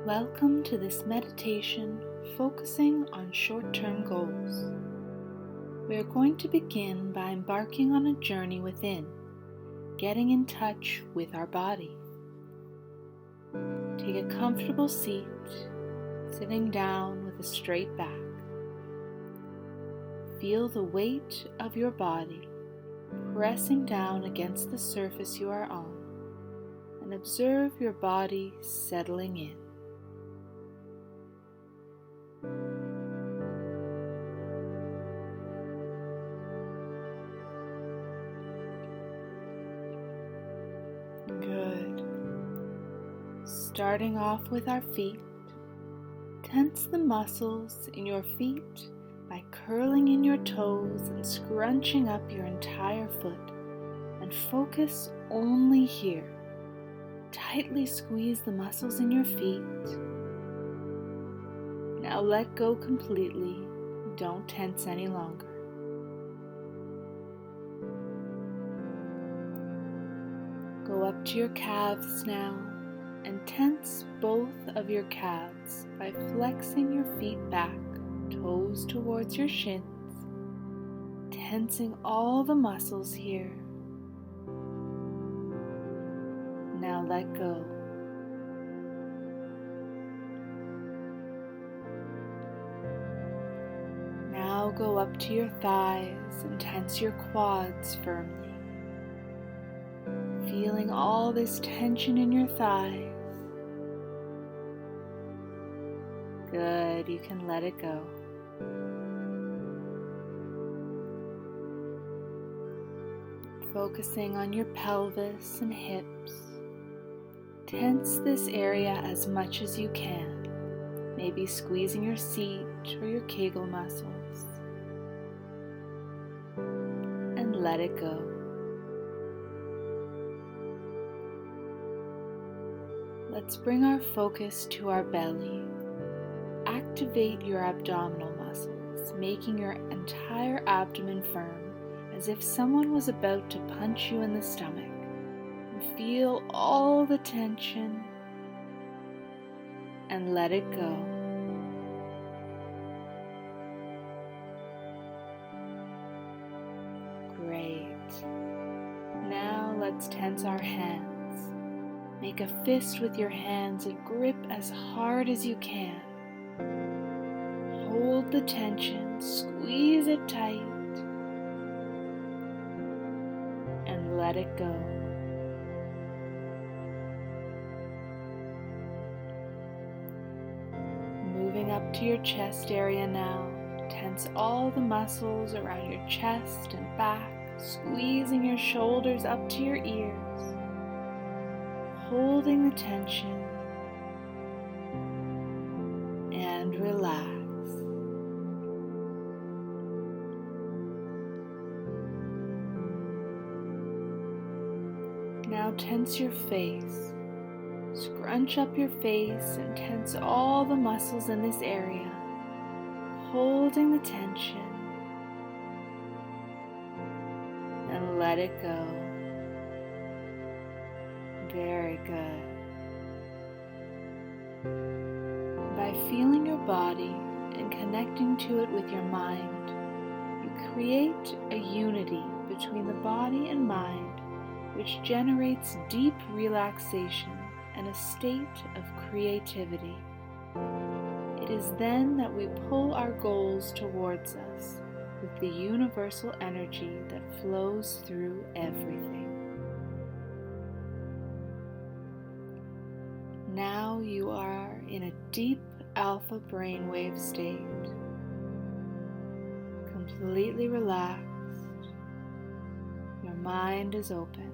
Welcome to this meditation focusing on short-term goals. We are going to begin by embarking on a journey within, getting in touch with our body. Take a comfortable seat, sitting down with a straight back. Feel the weight of your body pressing down against the surface you are on, and observe your body settling in. Good. Starting off with our feet, tense the muscles in your feet by curling in your toes and scrunching up your entire foot, and focus only here. Tightly squeeze the muscles in your feet. Now let go completely. Don't tense any longer. Go up to your calves now and tense both of your calves by flexing your feet back, toes towards your shins, tensing all the muscles here. Now let go. Now go up to your thighs and tense your quads firmly. Feeling all this tension in your thighs. Good, you can let it go. Focusing on your pelvis and hips. Tense this area as much as you can, maybe squeezing your seat or your Kegel muscles. And let it go. Let's bring our focus to our belly. Activate your abdominal muscles, making your entire abdomen firm, as if someone was about to punch you in the stomach. And feel all the tension and let it go. Great. Now let's tense our hands. Make a fist with your hands and grip as hard as you can. Hold the tension, squeeze it tight, and let it go. Moving up to your chest area now, tense all the muscles around your chest and back, squeezing your shoulders up to your ears, holding the tension, and relax. Now tense your face. Scrunch up your face and tense all the muscles in this area, holding the tension, and let it go. Very good. By feeling your body and connecting to it with your mind, you create a unity between the body and mind, which generates deep relaxation and a state of creativity. It is then that we pull our goals towards us with the universal energy that flows through everything. Now you are in a deep alpha brainwave state, completely relaxed. Your mind is open.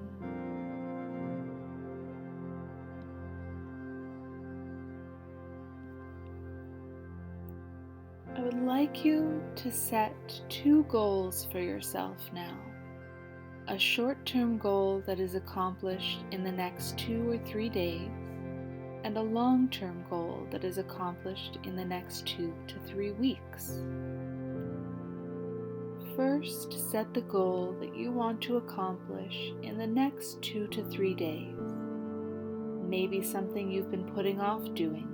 I would like you to set 2 goals for yourself now. A short-term goal that is accomplished in the next 2 or 3 days, and a long-term goal that is accomplished in the next 2 to 3 weeks. First, set the goal that you want to accomplish in the next 2 to 3 days. Maybe something you've been putting off doing,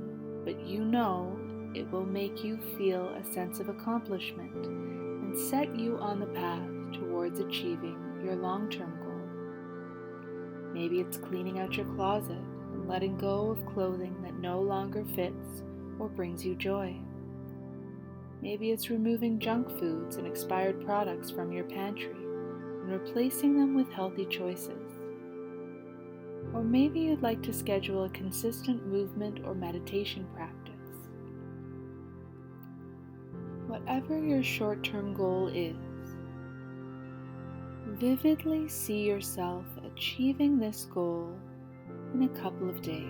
but you know it will make you feel a sense of accomplishment and set you on the path towards achieving your long-term goal. Maybe it's cleaning out your closet and letting go of clothing that no longer fits or brings you joy. Maybe it's removing junk foods and expired products from your pantry and replacing them with healthy choices. Or maybe you'd like to schedule a consistent movement or meditation practice. Whatever your short-term goal is, vividly see yourself achieving this goal in a couple of days.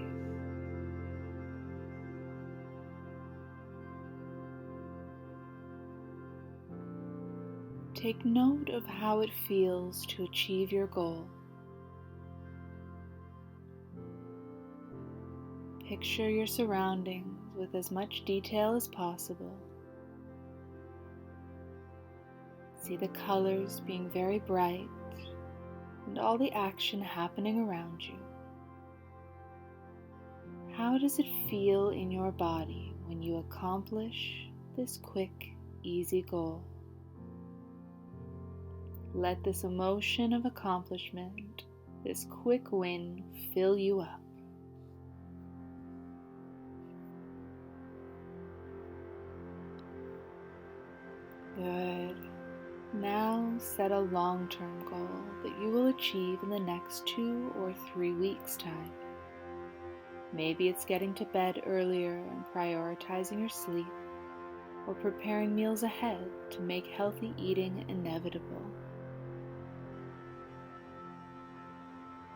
Take note of how it feels to achieve your goal. Picture your surroundings with as much detail as possible. See the colors being very bright and all the action happening around you. How does it feel in your body when you accomplish this quick, easy goal? Let this emotion of accomplishment, this quick win, fill you up. Good. Now set a long-term goal that you will achieve in the next 2 or 3 weeks' time. Maybe it's getting to bed earlier and prioritizing your sleep, or preparing meals ahead to make healthy eating inevitable.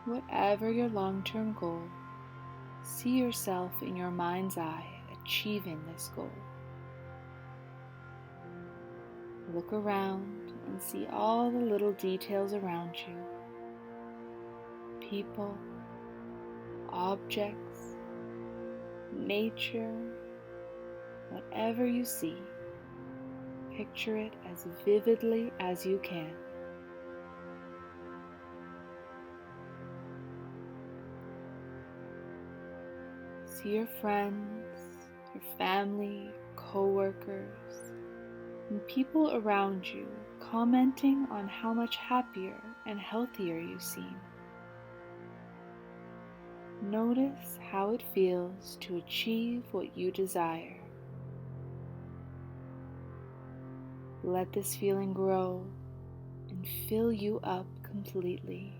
Whatever your long-term goal, see yourself in your mind's eye achieving this goal. Look around and see all the little details around you. People, objects, nature, whatever you see, picture it as vividly as you can. See your friends, your family, co-workers, and people around you commenting on how much happier and healthier you seem. Notice how it feels to achieve what you desire. Let this feeling grow and fill you up completely.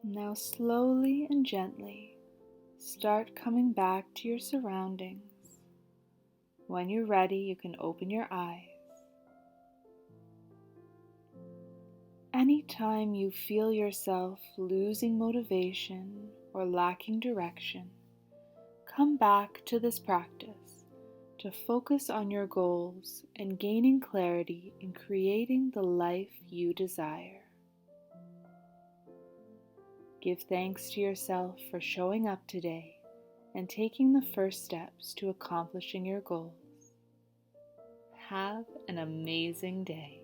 Now slowly and gently start coming back to your surroundings. When you're ready, you can open your eyes. Anytime you feel yourself losing motivation or lacking direction, come back to this practice to focus on your goals and gaining clarity in creating the life you desire. Give thanks to yourself for showing up today and taking the first steps to accomplishing your goals. Have an amazing day.